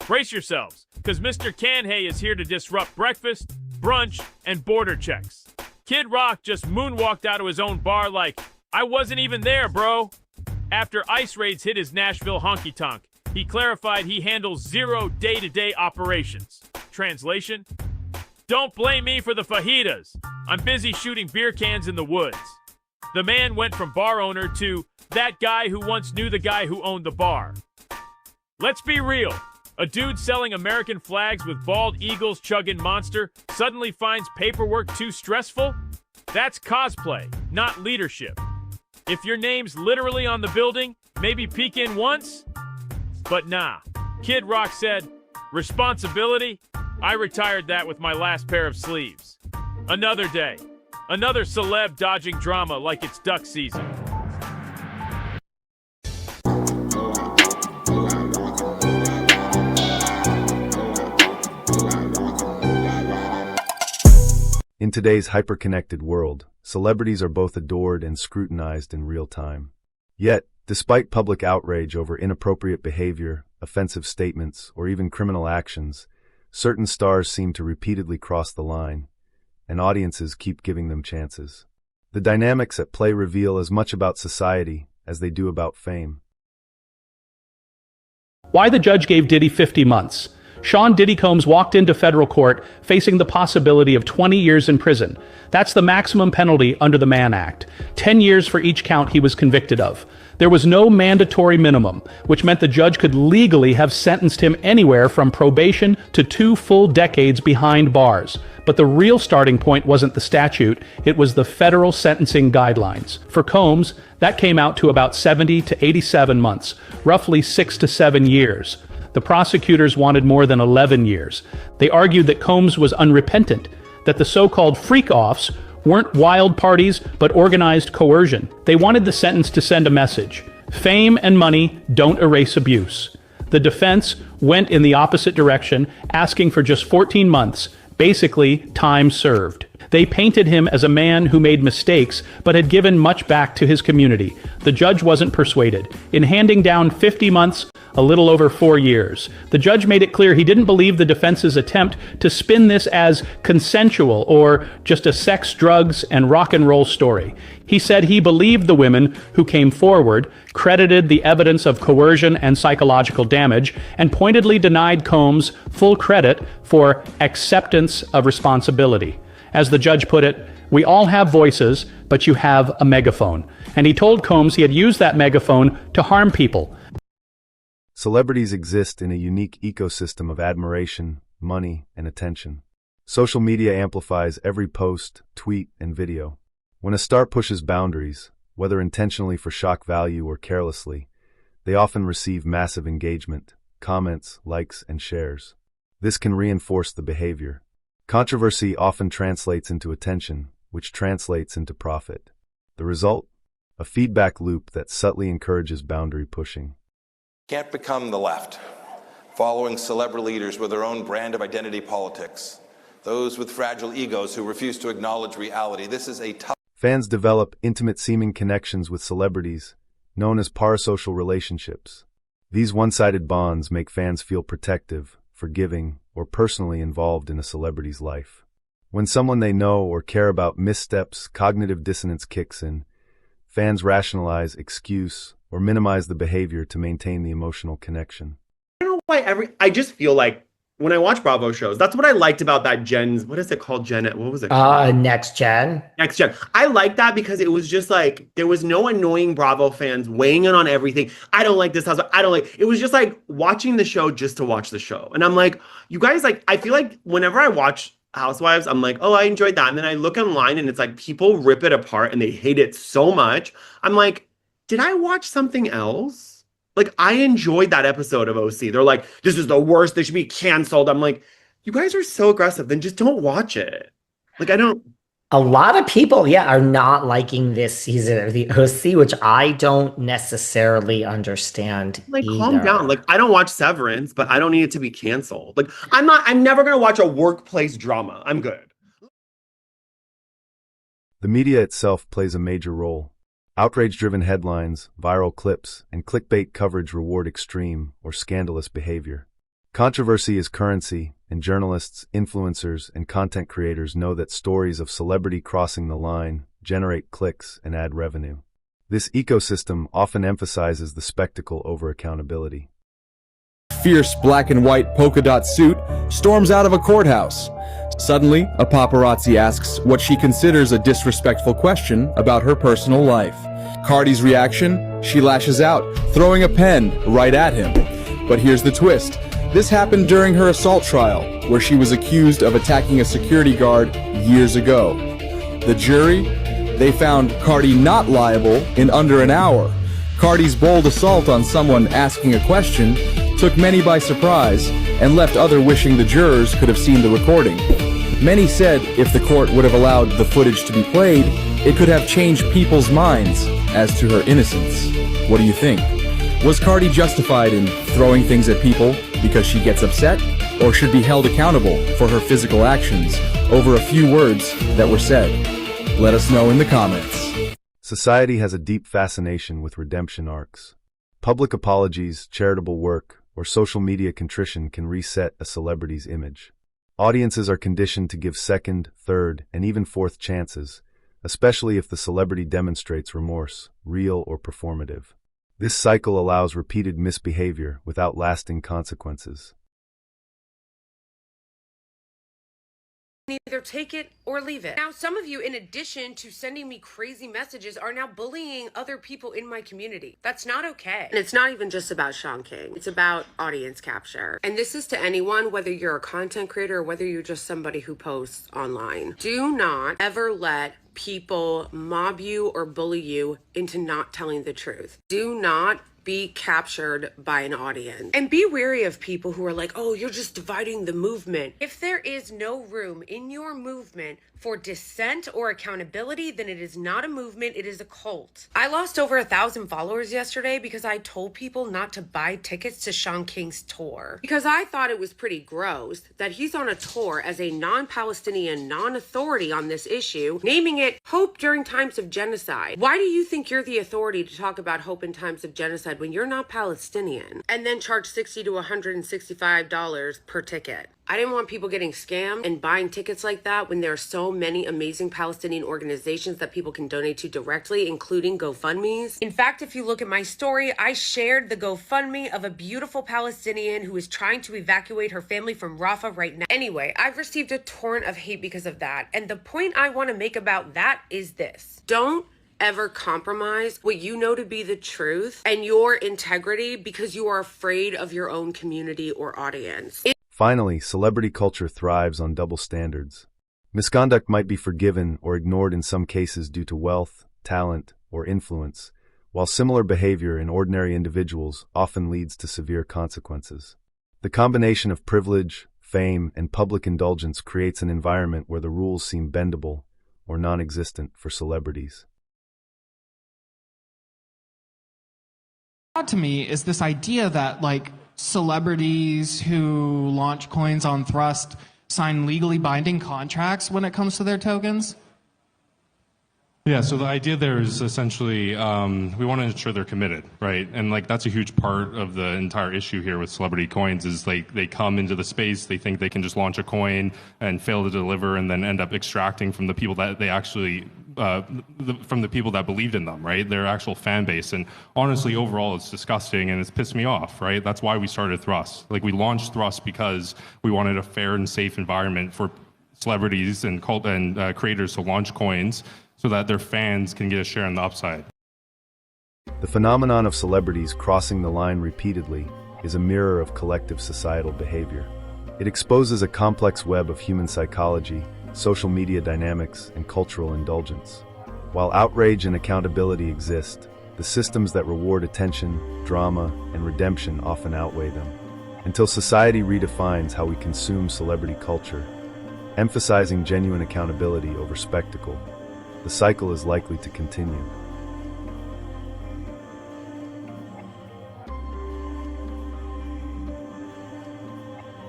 Brace yourselves, because Mr. Canhay is here to disrupt breakfast, brunch, and border checks. Kid Rock just moonwalked out of his own bar like, I wasn't even there, bro. After ICE raids hit his Nashville honky-tonk, he clarified he handles 0 day-to-day operations. Translation? Don't blame me for the fajitas. I'm busy shooting beer cans in the woods. The man went from bar owner to that guy who once knew the guy who owned the bar. Let's be real. A dude selling American flags with bald eagles chugging Monster suddenly finds paperwork too stressful? That's cosplay, not leadership. If your name's literally on the building, maybe peek in once? But nah. Kid Rock said, responsibility? I retired that with my last pair of sleeves. Another day. Another celeb dodging drama like it's duck season. In today's hyper-connected world, celebrities are both adored and scrutinized in real time. Yet, despite public outrage over inappropriate behavior, offensive statements, or even criminal actions, certain stars seem to repeatedly cross the line, and audiences keep giving them chances. The dynamics at play reveal as much about society as they do about fame. Why the judge gave Diddy 50 months. Sean Diddy Combs walked into federal court facing the possibility of 20 years in prison. That's the maximum penalty under the Mann Act. 10 years for each count he was convicted of. There was no mandatory minimum, which meant the judge could legally have sentenced him anywhere from probation to 2 full decades behind bars. But the real starting point wasn't the statute, it was the federal sentencing guidelines. For Combs, that came out to about 70 to 87 months, roughly 6 to 7 years. The prosecutors wanted more than 11 years. They argued that Combs was unrepentant, that the so-called freak-offs weren't wild parties but organized coercion. They wanted the sentence to send a message. Fame and money don't erase abuse. The defense went in the opposite direction, asking for just 14 months, basically time served. They painted him as a man who made mistakes but had given much back to his community. The judge wasn't persuaded. In handing down 50 months, a little over 4 years, the judge made it clear he didn't believe the defense's attempt to spin this as consensual or just a sex, drugs, and rock and roll story. He said he believed the women who came forward, credited the evidence of coercion and psychological damage, and pointedly denied Combs full credit for acceptance of responsibility. As the judge put it, we all have voices, but you have a megaphone. And he told Combs he had used that megaphone to harm people. Celebrities exist in a unique ecosystem of admiration, money, and attention. Social media amplifies every post, tweet, and video. When a star pushes boundaries, whether intentionally for shock value or carelessly, they often receive massive engagement, comments, likes, and shares. This can reinforce the behavior. Controversy often translates into attention, which translates into profit. The result? A feedback loop that subtly encourages boundary pushing. Can't become the left, following celebrity leaders with their own brand of identity politics, those with fragile egos who refuse to acknowledge reality. This is a tough. Fans develop intimate-seeming connections with celebrities, known as parasocial relationships. These one-sided bonds make fans feel protective, forgiving, or personally involved in a celebrity's life. When someone they know or care about missteps, cognitive dissonance kicks in. Fans rationalize, excuse, or minimize the behavior to maintain the emotional connection. I don't know why I just feel like when I watch Bravo shows, that's what I liked about that what is it called, Gen? What was it called? Next Gen. Next Gen. I like that because it was just like, there was no annoying Bravo fans weighing in on everything. I don't like this house. I don't like, it was just like watching the show just to watch the show. And I'm like, you guys, like, I feel like whenever I watch Housewives, I'm like, oh, I enjoyed that. And then I look online and it's like people rip it apart and they hate it so much. I'm like, did I watch something else? Like, I enjoyed that episode of OC. They're like, this is the worst. They should be canceled. I'm like, you guys are so aggressive. Then just don't watch it. Like, I don't. A lot of people, are not liking this season of the OC, which I don't necessarily understand. Like, either. calm down. Like, I don't watch Severance, but I don't need it to be canceled. Like, I'm never going to watch a workplace drama. I'm good. The media itself plays a major role. Outrage-driven headlines, viral clips, and clickbait coverage reward extreme or scandalous behavior. Controversy is currency, and journalists, influencers, and content creators know that stories of celebrity crossing the line generate clicks and add revenue. This ecosystem often emphasizes the spectacle over accountability. Fierce black and white polka dot suit storms out of a courthouse. Suddenly, a paparazzi asks what she considers a disrespectful question about her personal life. Cardi's reaction? She lashes out, throwing a pen right at him. But here's the twist. This happened during her assault trial, where she was accused of attacking a security guard years ago. The jury? They found Cardi not liable in under an hour. Cardi's bold assault on someone asking a question took many by surprise and left others wishing the jurors could have seen the recording. Many said if the court would have allowed the footage to be played, it could have changed people's minds as to her innocence. What do you think? Was Cardi justified in throwing things at people because she gets upset, or should be held accountable for her physical actions over a few words that were said? Let us know in the comments. Society has a deep fascination with redemption arcs. Public apologies, charitable work, or social media contrition can reset a celebrity's image. Audiences are conditioned to give second, third, and even fourth chances, especially if the celebrity demonstrates remorse, real or performative. This cycle allows repeated misbehavior without lasting consequences. Either take it or leave it. Now, some of you, in addition to sending me crazy messages, are now bullying other people in my community. That's not okay. And it's not even just about Sean King. It's about audience capture. And this is to anyone, whether you're a content creator or whether you're just somebody who posts online. Do not ever let people mob you or bully you into not telling the truth. Do not be captured by an audience. And be wary of people who are like, oh, you're just dividing the movement. If there is no room in your movement for dissent or accountability, then it is not a movement, it is a cult. I lost over 1,000 followers yesterday because I told people not to buy tickets to Sean King's tour. Because I thought it was pretty gross that he's on a tour as a non-Palestinian, non-authority on this issue, naming it Hope During Times of Genocide. Why do you think you're the authority to talk about hope in times of genocide when you're not Palestinian? And then charge $60 to $165 per ticket. I didn't want people getting scammed and buying tickets like that when there are so many amazing Palestinian organizations that people can donate to directly, including GoFundMes. In fact, if you look at my story, I shared the GoFundMe of a beautiful Palestinian who is trying to evacuate her family from Rafah right now. Anyway, I've received a torrent of hate because of that. And the point I want to make about that is this. Don't ever compromise what you know to be the truth and your integrity because you are afraid of your own community or audience. Finally, celebrity culture thrives on double standards. Misconduct might be forgiven or ignored in some cases due to wealth, talent, or influence, while similar behavior in ordinary individuals often leads to severe consequences. The combination of privilege, fame, and public indulgence creates an environment where the rules seem bendable or non-existent for celebrities. To me is this idea that celebrities who launch coins on Thrust sign legally binding contracts when it comes to their tokens? Yeah, so the idea there is essentially we want to ensure they're committed, right? And that's a huge part of the entire issue here with celebrity coins is they come into the space, they think they can just launch a coin and fail to deliver and then end up extracting from the people that they actually from the people that believed in them, right? Their actual fan base. And honestly, overall, it's disgusting and it's pissed me off, right? That's why we started Thrust. We launched Thrust because we wanted a fair and safe environment for celebrities and creators to launch coins so that their fans can get a share in the upside. The phenomenon of celebrities crossing the line repeatedly is a mirror of collective societal behavior. It exposes a complex web of human psychology, social media dynamics, and cultural indulgence. While outrage and accountability exist, the systems that reward attention, drama, and redemption often outweigh them. Until society redefines how we consume celebrity culture, emphasizing genuine accountability over spectacle, the cycle is likely to continue.